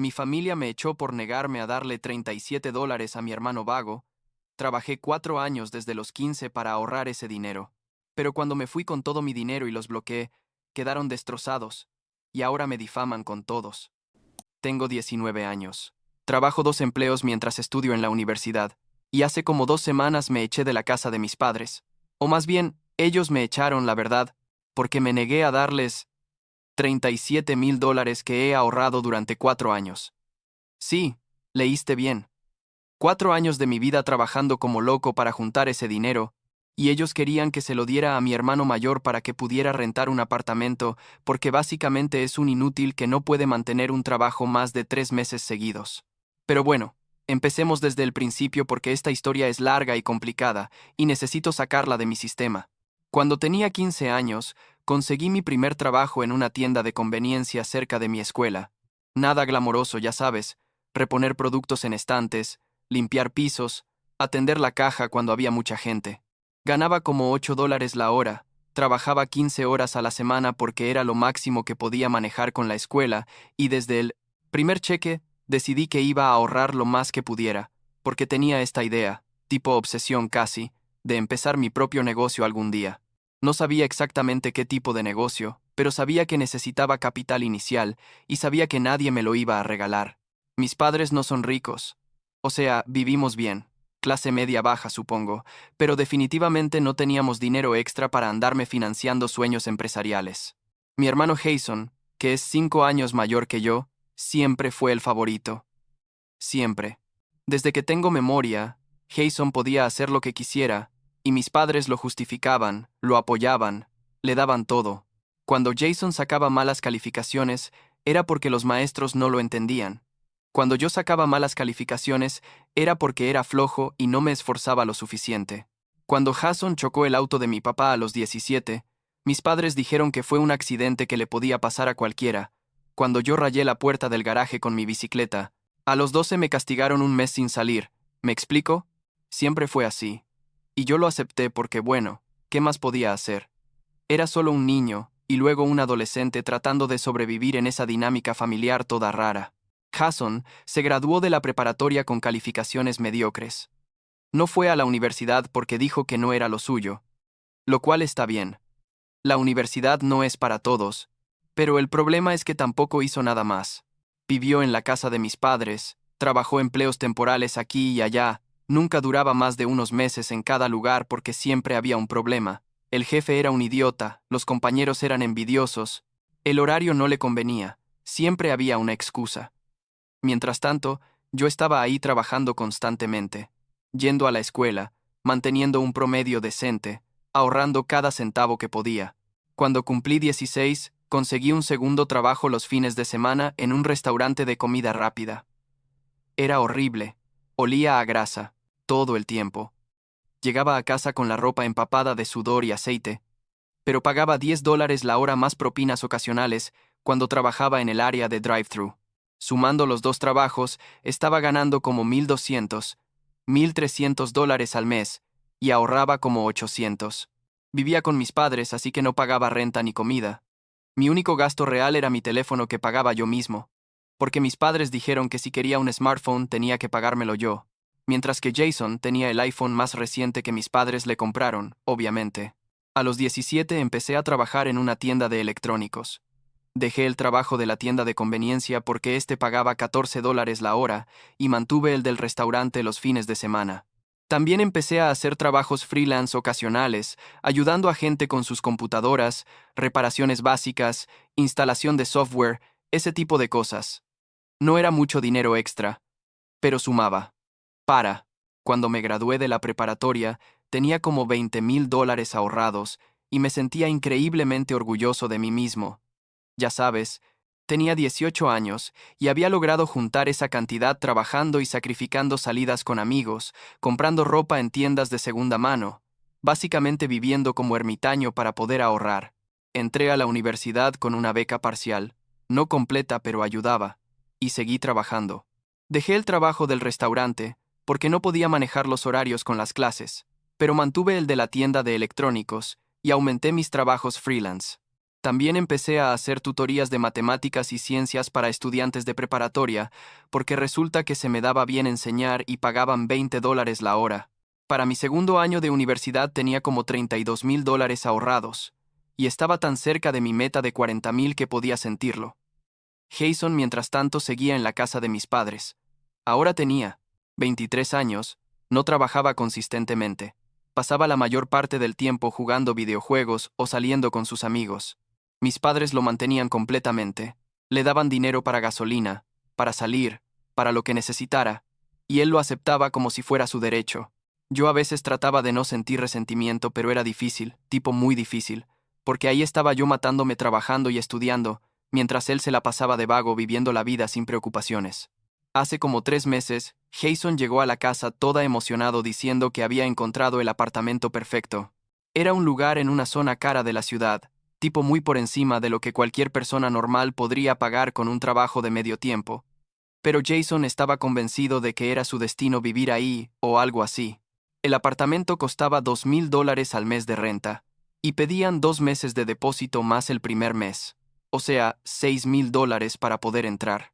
Mi familia me echó por negarme a darle $37 a mi hermano vago. Trabajé 4 años desde los 15 para ahorrar ese dinero. Pero cuando me fui con todo mi dinero y los bloqueé, quedaron destrozados. Y ahora me difaman con todos. Tengo 19 años. Trabajo 2 empleos mientras estudio en la universidad. Y hace como 2 semanas me eché de la casa de mis padres. O más bien, ellos me echaron, la verdad, porque me negué a darles $37,000 que he ahorrado durante 4 años. Sí, leíste bien. 4 años de mi vida trabajando como loco para juntar ese dinero, y ellos querían que se lo diera a mi hermano mayor para que pudiera rentar un apartamento, porque básicamente es un inútil que no puede mantener un trabajo más de 3 meses seguidos. Pero bueno, empecemos desde el principio porque esta historia es larga y complicada, y necesito sacarla de mi sistema. Cuando tenía 15 años, conseguí mi primer trabajo en una tienda de conveniencia cerca de mi escuela. Nada glamoroso, ya sabes, reponer productos en estantes, limpiar pisos, atender la caja cuando había mucha gente. Ganaba como $8 la hora, trabajaba 15 horas a la semana porque era lo máximo que podía manejar con la escuela, y desde el primer cheque decidí que iba a ahorrar lo más que pudiera, porque tenía esta idea, tipo obsesión casi, de empezar mi propio negocio algún día. No sabía exactamente qué tipo de negocio, pero sabía que necesitaba capital inicial y sabía que nadie me lo iba a regalar. Mis padres no son ricos. O sea, vivimos bien, clase media baja supongo, pero definitivamente no teníamos dinero extra para andarme financiando sueños empresariales. Mi hermano Jason, que es 5 años mayor que yo, siempre fue el favorito. Siempre. Desde que tengo memoria, Jason podía hacer lo que quisiera, y mis padres lo justificaban, lo apoyaban, le daban todo. Cuando Jason sacaba malas calificaciones, era porque los maestros no lo entendían. Cuando yo sacaba malas calificaciones, era porque era flojo y no me esforzaba lo suficiente. Cuando Jason chocó el auto de mi papá a los 17, mis padres dijeron que fue un accidente que le podía pasar a cualquiera. Cuando yo rayé la puerta del garaje con mi bicicleta, a los 12 me castigaron un mes sin salir. ¿Me explico? Siempre fue así. Y yo lo acepté porque, bueno, ¿qué más podía hacer? Era solo un niño, y luego un adolescente tratando de sobrevivir en esa dinámica familiar toda rara. Jason se graduó de la preparatoria con calificaciones mediocres. No fue a la universidad porque dijo que no era lo suyo, lo cual está bien. La universidad no es para todos, pero el problema es que tampoco hizo nada más. Vivió en la casa de mis padres, trabajó empleos temporales aquí y allá, nunca duraba más de unos meses en cada lugar porque siempre había un problema. El jefe era un idiota, los compañeros eran envidiosos, el horario no le convenía, siempre había una excusa. Mientras tanto, yo estaba ahí trabajando constantemente, yendo a la escuela, manteniendo un promedio decente, ahorrando cada centavo que podía. Cuando cumplí 16, conseguí un segundo trabajo los fines de semana en un restaurante de comida rápida. Era horrible, olía a grasa, todo el tiempo. Llegaba a casa con la ropa empapada de sudor y aceite, pero pagaba $10 la hora más propinas ocasionales cuando trabajaba en el área de drive-thru. Sumando los dos trabajos, estaba ganando como 1,200, $1,300 al mes, y ahorraba como 800. Vivía con mis padres, así que no pagaba renta ni comida. Mi único gasto real era mi teléfono que pagaba yo mismo, porque mis padres dijeron que si quería un smartphone tenía que pagármelo yo, mientras que Jason tenía el iPhone más reciente que mis padres le compraron, obviamente. A los 17 empecé a trabajar en una tienda de electrónicos. Dejé el trabajo de la tienda de conveniencia porque este pagaba $14 la hora y mantuve el del restaurante los fines de semana. También empecé a hacer trabajos freelance ocasionales, ayudando a gente con sus computadoras, reparaciones básicas, instalación de software, ese tipo de cosas. No era mucho dinero extra, pero sumaba. Cuando me gradué de la preparatoria, tenía como $20,000 ahorrados y me sentía increíblemente orgulloso de mí mismo. Ya sabes, tenía 18 años y había logrado juntar esa cantidad trabajando y sacrificando salidas con amigos, comprando ropa en tiendas de segunda mano, básicamente viviendo como ermitaño para poder ahorrar. Entré a la universidad con una beca parcial, no completa pero ayudaba, y seguí trabajando. Dejé el trabajo del restaurante porque no podía manejar los horarios con las clases, pero mantuve el de la tienda de electrónicos y aumenté mis trabajos freelance. También empecé a hacer tutorías de matemáticas y ciencias para estudiantes de preparatoria, porque resulta que se me daba bien enseñar y pagaban $20 la hora. Para mi segundo año de universidad tenía como $32,000 ahorrados, y estaba tan cerca de mi meta de 40,000 que podía sentirlo. Jason, mientras tanto, seguía en la casa de mis padres. Ahora tenía 23 años, no trabajaba consistentemente. Pasaba la mayor parte del tiempo jugando videojuegos o saliendo con sus amigos. Mis padres lo mantenían completamente. Le daban dinero para gasolina, para salir, para lo que necesitara, y él lo aceptaba como si fuera su derecho. Yo a veces trataba de no sentir resentimiento, pero era difícil, tipo muy difícil, porque ahí estaba yo matándome trabajando y estudiando, mientras él se la pasaba de vago viviendo la vida sin preocupaciones. Hace como 3 meses, Jason llegó a la casa toda emocionado diciendo que había encontrado el apartamento perfecto. Era un lugar en una zona cara de la ciudad, tipo muy por encima de lo que cualquier persona normal podría pagar con un trabajo de medio tiempo. Pero Jason estaba convencido de que era su destino vivir ahí o algo así. El apartamento costaba $2,000 al mes de renta, y pedían 2 meses de depósito más el primer mes, o sea, $6,000 para poder entrar.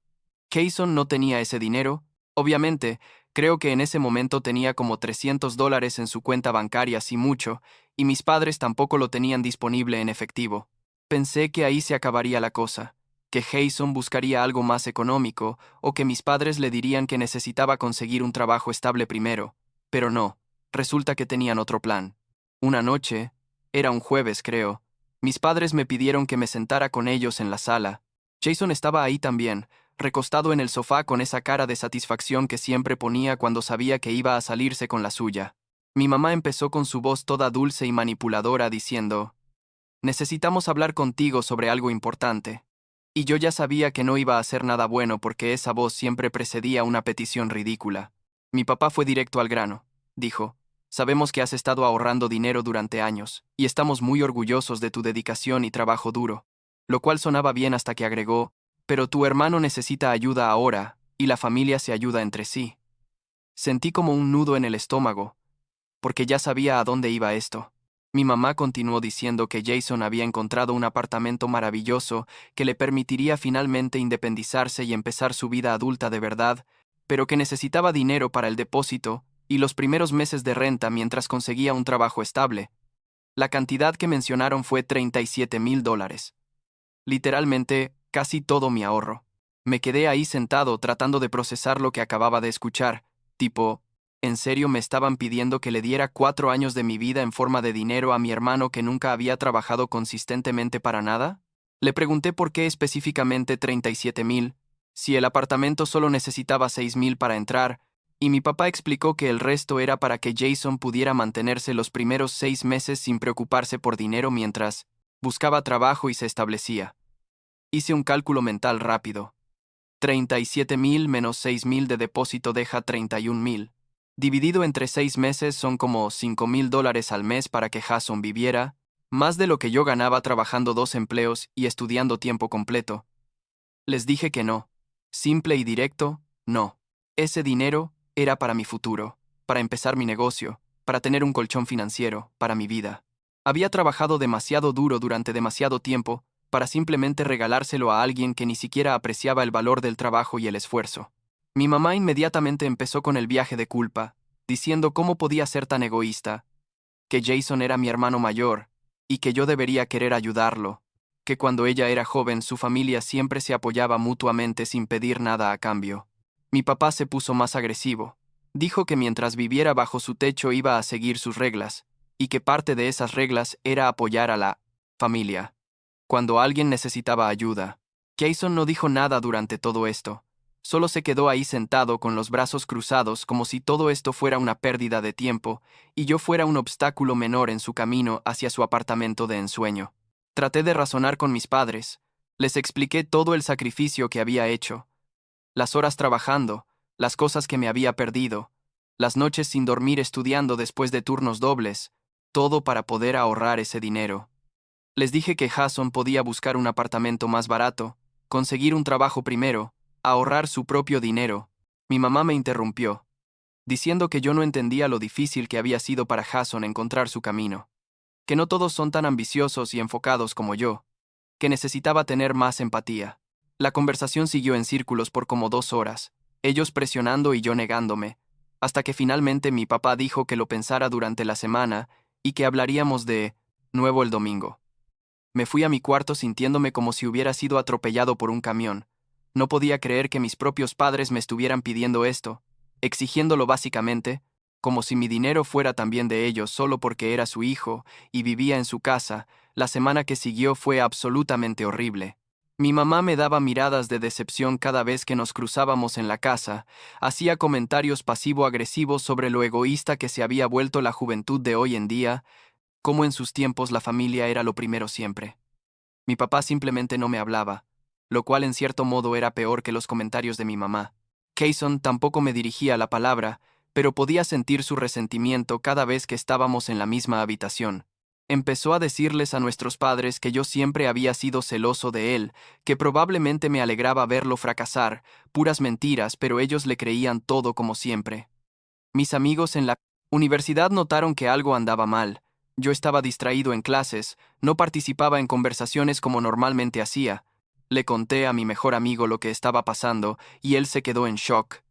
Jason no tenía ese dinero, obviamente. Creo que en ese momento tenía como $300 en su cuenta bancaria, si mucho, y mis padres tampoco lo tenían disponible en efectivo. Pensé que ahí se acabaría la cosa, que Jason buscaría algo más económico, o que mis padres le dirían que necesitaba conseguir un trabajo estable primero, pero no, resulta que tenían otro plan. Una noche, era un jueves creo, mis padres me pidieron que me sentara con ellos en la sala. Jason estaba ahí también, recostado en el sofá con esa cara de satisfacción que siempre ponía cuando sabía que iba a salirse con la suya. Mi mamá empezó con su voz toda dulce y manipuladora diciendo: «Necesitamos hablar contigo sobre algo importante». Y yo ya sabía que no iba a hacer nada bueno porque esa voz siempre precedía una petición ridícula. Mi papá fue directo al grano. Dijo: «Sabemos que has estado ahorrando dinero durante años, y estamos muy orgullosos de tu dedicación y trabajo duro». Lo cual sonaba bien hasta que agregó: «Pero tu hermano necesita ayuda ahora, y la familia se ayuda entre sí». Sentí como un nudo en el estómago, porque ya sabía a dónde iba esto. Mi mamá continuó diciendo que Jason había encontrado un apartamento maravilloso que le permitiría finalmente independizarse y empezar su vida adulta de verdad, pero que necesitaba dinero para el depósito y los primeros meses de renta mientras conseguía un trabajo estable. La cantidad que mencionaron fue $37,000. Literalmente, casi todo mi ahorro. Me quedé ahí sentado tratando de procesar lo que acababa de escuchar, tipo, ¿en serio me estaban pidiendo que le diera 4 años de mi vida en forma de dinero a mi hermano que nunca había trabajado consistentemente para nada? Le pregunté por qué específicamente 37,000, si el apartamento solo necesitaba 6,000 para entrar, y mi papá explicó que el resto era para que Jason pudiera mantenerse los primeros 6 meses sin preocuparse por dinero mientras buscaba trabajo y se establecía. Hice un cálculo mental rápido. 37,000 menos 6,000 de depósito deja 31,000. Dividido entre 6 meses son como $5,000 al mes para que Jason viviera, más de lo que yo ganaba trabajando 2 empleos y estudiando tiempo completo. Les dije que no. Simple y directo, no. Ese dinero era para mi futuro, para empezar mi negocio, para tener un colchón financiero, para mi vida. Había trabajado demasiado duro durante demasiado tiempo para simplemente regalárselo a alguien que ni siquiera apreciaba el valor del trabajo y el esfuerzo. Mi mamá inmediatamente empezó con el viaje de culpa, diciendo cómo podía ser tan egoísta, que Jason era mi hermano mayor, y que yo debería querer ayudarlo, que cuando ella era joven su familia siempre se apoyaba mutuamente sin pedir nada a cambio. Mi papá se puso más agresivo. Dijo que mientras viviera bajo su techo iba a seguir sus reglas, y que parte de esas reglas era apoyar a la familia cuando alguien necesitaba ayuda. Jason no dijo nada durante todo esto. Solo se quedó ahí sentado con los brazos cruzados como si todo esto fuera una pérdida de tiempo y yo fuera un obstáculo menor en su camino hacia su apartamento de ensueño. Traté de razonar con mis padres. Les expliqué todo el sacrificio que había hecho, las horas trabajando, las cosas que me había perdido, las noches sin dormir estudiando después de turnos dobles, todo para poder ahorrar ese dinero. Les dije que Jason podía buscar un apartamento más barato, conseguir un trabajo primero, ahorrar su propio dinero. Mi mamá me interrumpió, diciendo que yo no entendía lo difícil que había sido para Jason encontrar su camino, que no todos son tan ambiciosos y enfocados como yo. que necesitaba tener más empatía. La conversación siguió en círculos por como 2 horas, ellos presionando y yo negándome, hasta que finalmente mi papá dijo que lo pensara durante la semana y que hablaríamos de nuevo el domingo. Me fui a mi cuarto sintiéndome como si hubiera sido atropellado por un camión. No podía creer que mis propios padres me estuvieran pidiendo esto, exigiéndolo básicamente, como si mi dinero fuera también de ellos solo porque era su hijo y vivía en su casa. La semana que siguió fue absolutamente horrible. Mi mamá me daba miradas de decepción cada vez que nos cruzábamos en la casa, hacía comentarios pasivo-agresivos sobre lo egoísta que se había vuelto la juventud de hoy en día, como en sus tiempos la familia era lo primero siempre. Mi papá simplemente no me hablaba, lo cual en cierto modo era peor que los comentarios de mi mamá. Kayson tampoco me dirigía la palabra, pero podía sentir su resentimiento cada vez que estábamos en la misma habitación. Empezó a decirles a nuestros padres que yo siempre había sido celoso de él, que probablemente me alegraba verlo fracasar, puras mentiras, pero ellos le creían todo como siempre. Mis amigos en la universidad notaron que algo andaba mal. Yo estaba distraído en clases, no participaba en conversaciones como normalmente hacía. Le conté a mi mejor amigo lo que estaba pasando y él se quedó en shock.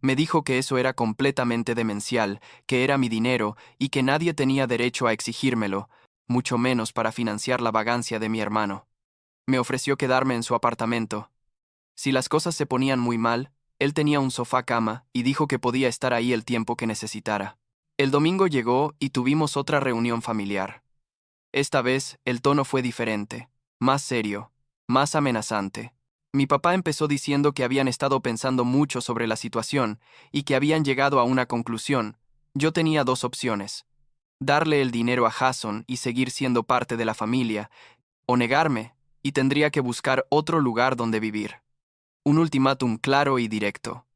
Me dijo que eso era completamente demencial, que era mi dinero y que nadie tenía derecho a exigírmelo, mucho menos para financiar la vagancia de mi hermano. Me ofreció quedarme en su apartamento. Si las cosas se ponían muy mal, él tenía un sofá-cama y dijo que podía estar ahí el tiempo que necesitara. El domingo llegó y tuvimos otra reunión familiar. Esta vez el tono fue diferente, más serio, más amenazante. Mi papá empezó diciendo que habían estado pensando mucho sobre la situación y que habían llegado a una conclusión. Yo tenía dos opciones: darle el dinero a Jason y seguir siendo parte de la familia, o negarme, y tendría que buscar otro lugar donde vivir. Un ultimátum claro y directo.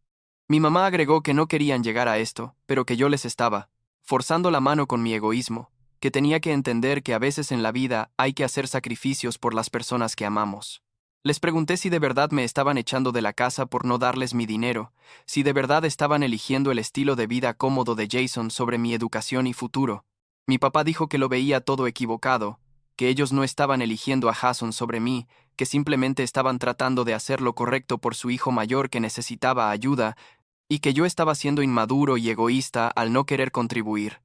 Mi mamá agregó que no querían llegar a esto, pero que yo les estaba forzando la mano con mi egoísmo, que tenía que entender que a veces en la vida hay que hacer sacrificios por las personas que amamos. Les pregunté si de verdad me estaban echando de la casa por no darles mi dinero, si de verdad estaban eligiendo el estilo de vida cómodo de Jason sobre mi educación y futuro. Mi papá dijo que lo veía todo equivocado, que ellos no estaban eligiendo a Jason sobre mí, que simplemente estaban tratando de hacer lo correcto por su hijo mayor que necesitaba ayuda, y que yo estaba siendo inmaduro y egoísta al no querer contribuir.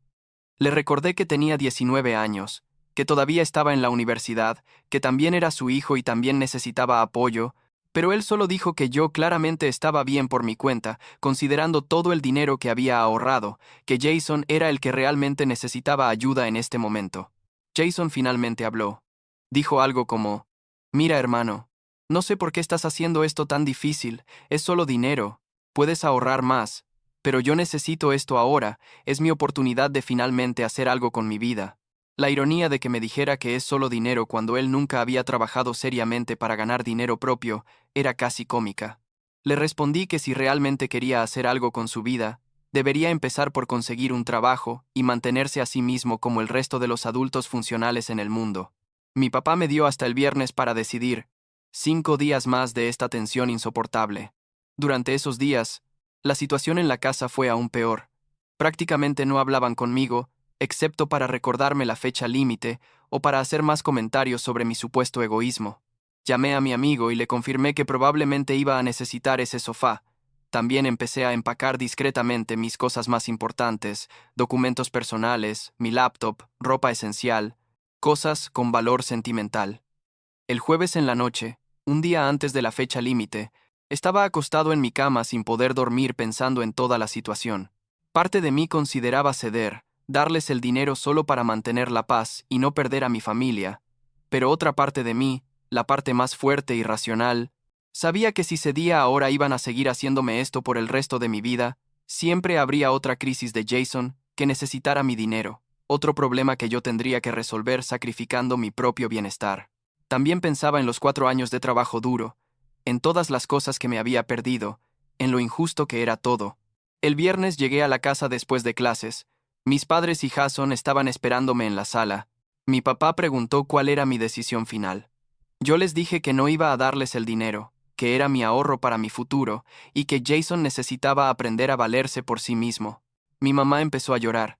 Le recordé que tenía 19 años, que todavía estaba en la universidad, que también era su hijo y también necesitaba apoyo, pero él solo dijo que yo claramente estaba bien por mi cuenta, considerando todo el dinero que había ahorrado, que Jason era el que realmente necesitaba ayuda en este momento. Jason finalmente habló. Dijo algo como: «Mira, hermano, no sé por qué estás haciendo esto tan difícil, es solo dinero, puedes ahorrar más, pero yo necesito esto ahora, es mi oportunidad de finalmente hacer algo con mi vida». La ironía de que me dijera que es solo dinero cuando él nunca había trabajado seriamente para ganar dinero propio era casi cómica. Le respondí que si realmente quería hacer algo con su vida, debería empezar por conseguir un trabajo y mantenerse a sí mismo como el resto de los adultos funcionales en el mundo. Mi papá me dio hasta el viernes para decidir, 5 días más de esta tensión insoportable. Durante esos días, la situación en la casa fue aún peor. Prácticamente no hablaban conmigo, excepto para recordarme la fecha límite o para hacer más comentarios sobre mi supuesto egoísmo. Llamé a mi amigo y le confirmé que probablemente iba a necesitar ese sofá. También empecé a empacar discretamente mis cosas más importantes, documentos personales, mi laptop, ropa esencial, cosas con valor sentimental. El jueves en la noche, un día antes de la fecha límite, estaba acostado en mi cama sin poder dormir pensando en toda la situación. Parte de mí consideraba ceder, darles el dinero solo para mantener la paz y no perder a mi familia, pero otra parte de mí, la parte más fuerte y racional, sabía que si cedía ahora iban a seguir haciéndome esto por el resto de mi vida, siempre habría otra crisis de Jason que necesitara mi dinero, otro problema que yo tendría que resolver sacrificando mi propio bienestar. También pensaba en los 4 años de trabajo duro, en todas las cosas que me había perdido, en lo injusto que era todo. El viernes llegué a la casa después de clases. Mis padres y Jason estaban esperándome en la sala. Mi papá preguntó cuál era mi decisión final. Yo les dije que no iba a darles el dinero, que era mi ahorro para mi futuro, y que Jason necesitaba aprender a valerse por sí mismo. Mi mamá empezó a llorar,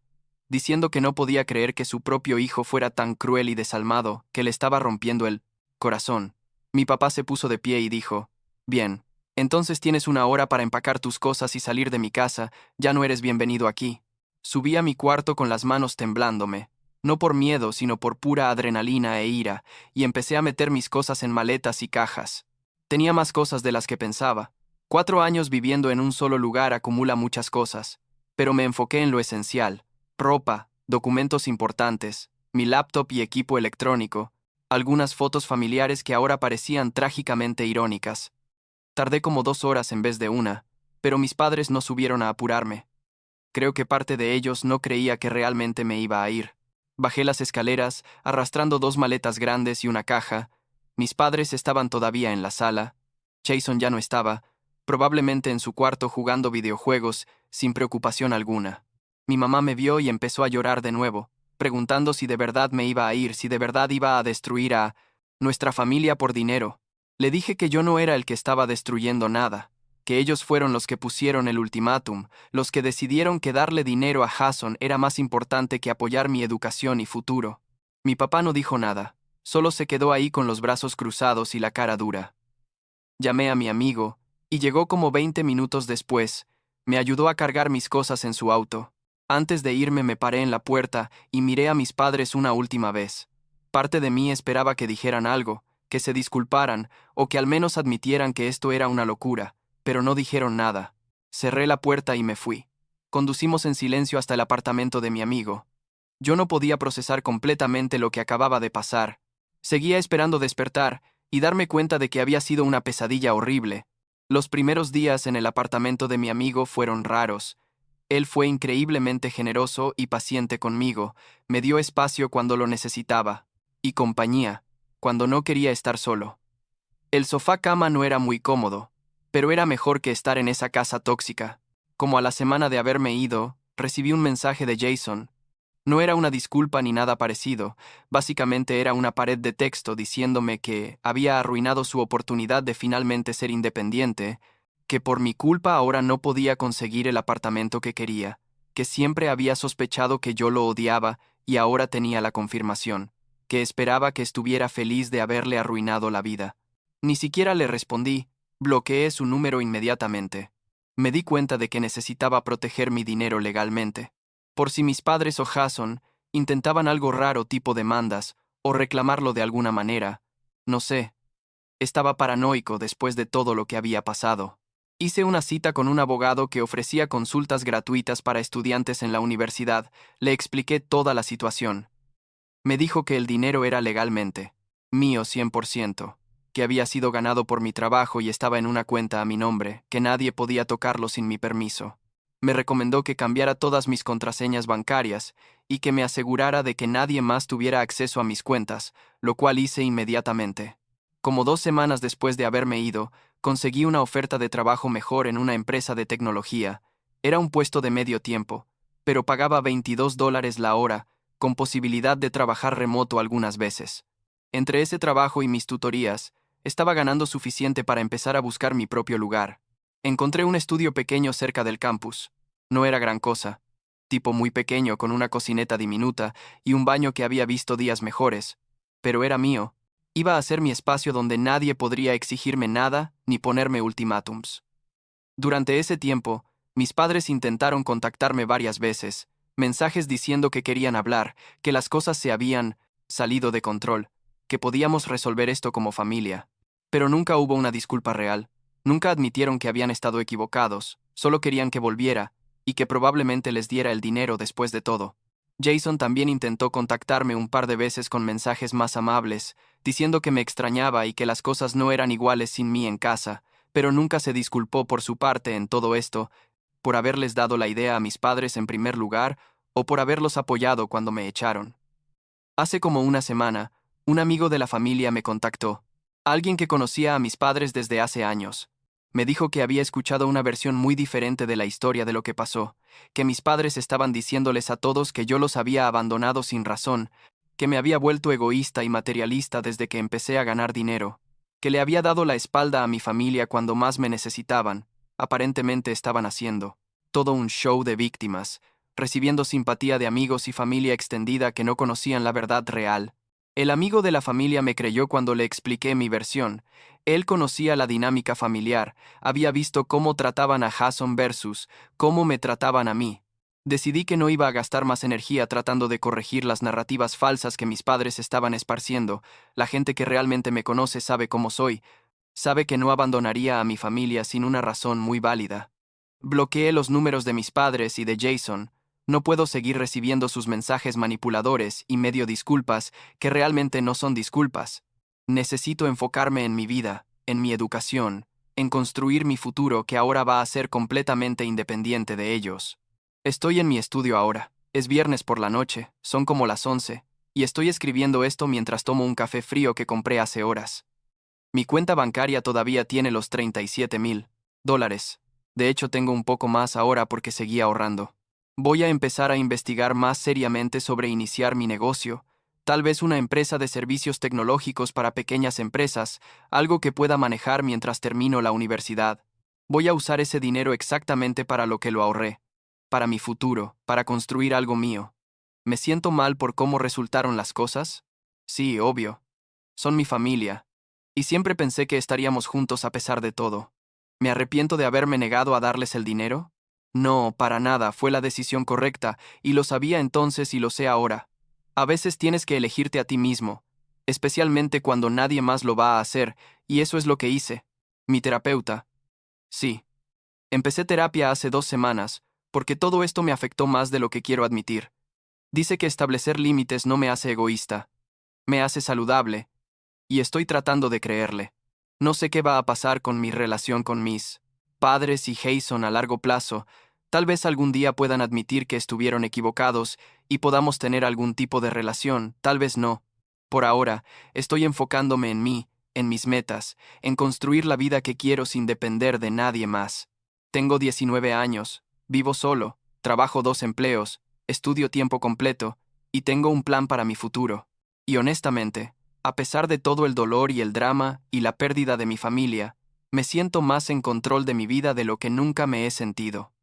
diciendo que no podía creer que su propio hijo fuera tan cruel y desalmado, que le estaba rompiendo el corazón. Mi papá se puso de pie y dijo, bien, entonces tienes 1 hora para empacar tus cosas y salir de mi casa, ya no eres bienvenido aquí. Subí a mi cuarto con las manos temblándome, no por miedo, sino por pura adrenalina e ira, y empecé a meter mis cosas en maletas y cajas. Tenía más cosas de las que pensaba. 4 años viviendo en un solo lugar acumula muchas cosas, pero me enfoqué en lo esencial: ropa, documentos importantes, mi laptop y equipo electrónico, algunas fotos familiares que ahora parecían trágicamente irónicas. Tardé como 2 horas en vez de una, pero mis padres no subieron a apurarme. Creo que parte de ellos no creía que realmente me iba a ir. Bajé las escaleras, arrastrando 2 maletas grandes y una caja. Mis padres estaban todavía en la sala. Jason ya no estaba, probablemente en su cuarto jugando videojuegos, sin preocupación alguna. Mi mamá me vio y empezó a llorar de nuevo, preguntando si de verdad me iba a ir, si de verdad iba a destruir a nuestra familia por dinero. Le dije que yo no era el que estaba destruyendo nada, que ellos fueron los que pusieron el ultimátum, los que decidieron que darle dinero a Jason era más importante que apoyar mi educación y futuro. Mi papá no dijo nada, solo se quedó ahí con los brazos cruzados y la cara dura. Llamé a mi amigo, y llegó como 20 minutos después. Me ayudó a cargar mis cosas en su auto. Antes de irme me paré en la puerta y miré a mis padres una última vez. Parte de mí esperaba que dijeran algo, que se disculparan, o que al menos admitieran que esto era una locura, pero no dijeron nada. Cerré la puerta y me fui. Conducimos en silencio hasta el apartamento de mi amigo. Yo no podía procesar completamente lo que acababa de pasar. Seguía esperando despertar y darme cuenta de que había sido una pesadilla horrible. Los primeros días en el apartamento de mi amigo fueron raros. Él fue increíblemente generoso y paciente conmigo, me dio espacio cuando lo necesitaba, y compañía, cuando no quería estar solo. El sofá-cama no era muy cómodo, pero era mejor que estar en esa casa tóxica. Como a la semana de haberme ido, recibí un mensaje de Jason. No era una disculpa ni nada parecido, básicamente era una pared de texto diciéndome que había arruinado su oportunidad de finalmente ser independiente, que por mi culpa ahora no podía conseguir el apartamento que quería, que siempre había sospechado que yo lo odiaba y ahora tenía la confirmación, que esperaba que estuviera feliz de haberle arruinado la vida. Ni siquiera le respondí, bloqueé su número inmediatamente. Me di cuenta de que necesitaba proteger mi dinero legalmente. Por si mis padres o Jason intentaban algo raro tipo demandas o reclamarlo de alguna manera. No sé. Estaba paranoico después de todo lo que había pasado. Hice una cita con un abogado que ofrecía consultas gratuitas para estudiantes en la universidad. Le expliqué toda la situación. Me dijo que el dinero era legalmente mío 100%, que había sido ganado por mi trabajo y estaba en una cuenta a mi nombre, que nadie podía tocarlo sin mi permiso. Me recomendó que cambiara todas mis contraseñas bancarias y que me asegurara de que nadie más tuviera acceso a mis cuentas, lo cual hice inmediatamente. Como 2 semanas después de haberme ido, conseguí una oferta de trabajo mejor en una empresa de tecnología. Era un puesto de medio tiempo, pero pagaba $22 la hora, con posibilidad de trabajar remoto algunas veces. Entre ese trabajo y mis tutorías, estaba ganando suficiente para empezar a buscar mi propio lugar. Encontré un estudio pequeño cerca del campus. No era gran cosa. Tipo muy pequeño con una cocineta diminuta y un baño que había visto días mejores. Pero era mío. Iba a ser mi espacio donde nadie podría exigirme nada ni ponerme ultimátums. Durante ese tiempo, mis padres intentaron contactarme varias veces, mensajes diciendo que querían hablar, que las cosas se habían salido de control, que podíamos resolver esto como familia. Pero nunca hubo una disculpa real. Nunca admitieron que habían estado equivocados, solo querían que volviera, y que probablemente les diera el dinero después de todo. Jason también intentó contactarme un par de veces con mensajes más amables, diciendo que me extrañaba y que las cosas no eran iguales sin mí en casa, pero nunca se disculpó por su parte en todo esto, por haberles dado la idea a mis padres en primer lugar o por haberlos apoyado cuando me echaron. Hace como una semana, un amigo de la familia me contactó, alguien que conocía a mis padres desde hace años. Me dijo que había escuchado una versión muy diferente de la historia de lo que pasó, que mis padres estaban diciéndoles a todos que yo los había abandonado sin razón, que me había vuelto egoísta y materialista desde que empecé a ganar dinero, que le había dado la espalda a mi familia cuando más me necesitaban. Aparentemente estaban haciendo todo un show de víctimas, recibiendo simpatía de amigos y familia extendida que no conocían la verdad real. El amigo de la familia me creyó cuando le expliqué mi versión. Él conocía la dinámica familiar, había visto cómo trataban a Jason versus cómo me trataban a mí. Decidí que no iba a gastar más energía tratando de corregir las narrativas falsas que mis padres estaban esparciendo. La gente que realmente me conoce sabe cómo soy, sabe que no abandonaría a mi familia sin una razón muy válida. Bloqueé los números de mis padres y de Jason. No puedo seguir recibiendo sus mensajes manipuladores y medio disculpas que realmente no son disculpas. Necesito enfocarme en mi vida, en mi educación, en construir mi futuro que ahora va a ser completamente independiente de ellos. Estoy en mi estudio ahora. Es viernes por la noche, son como las 11, y estoy escribiendo esto mientras tomo un café frío que compré hace horas. Mi cuenta bancaria todavía tiene los $37,000. De hecho, tengo un poco más ahora porque seguí ahorrando. Voy a empezar a investigar más seriamente sobre iniciar mi negocio, tal vez una empresa de servicios tecnológicos para pequeñas empresas, algo que pueda manejar mientras termino la universidad. Voy a usar ese dinero exactamente para lo que lo ahorré, para mi futuro, para construir algo mío. ¿Me siento mal por cómo resultaron las cosas? Sí, obvio. Son mi familia. Y siempre pensé que estaríamos juntos a pesar de todo. ¿Me arrepiento de haberme negado a darles el dinero? No, para nada, fue la decisión correcta, y lo sabía entonces y lo sé ahora. A veces tienes que elegirte a ti mismo, especialmente cuando nadie más lo va a hacer, y eso es lo que hice. Mi terapeuta. Sí. Empecé terapia hace 2 semanas, porque todo esto me afectó más de lo que quiero admitir. Dice que establecer límites no me hace egoísta, me hace saludable, y estoy tratando de creerle. No sé qué va a pasar con mi relación con mis padres y Jason a largo plazo. Tal vez algún día puedan admitir que estuvieron equivocados y podamos tener algún tipo de relación, tal vez no. Por ahora, estoy enfocándome en mí, en mis metas, en construir la vida que quiero sin depender de nadie más. Tengo 19 años, vivo solo, trabajo 2 empleos, estudio tiempo completo, y tengo un plan para mi futuro. Y honestamente, a pesar de todo el dolor y el drama y la pérdida de mi familia, me siento más en control de mi vida de lo que nunca me he sentido.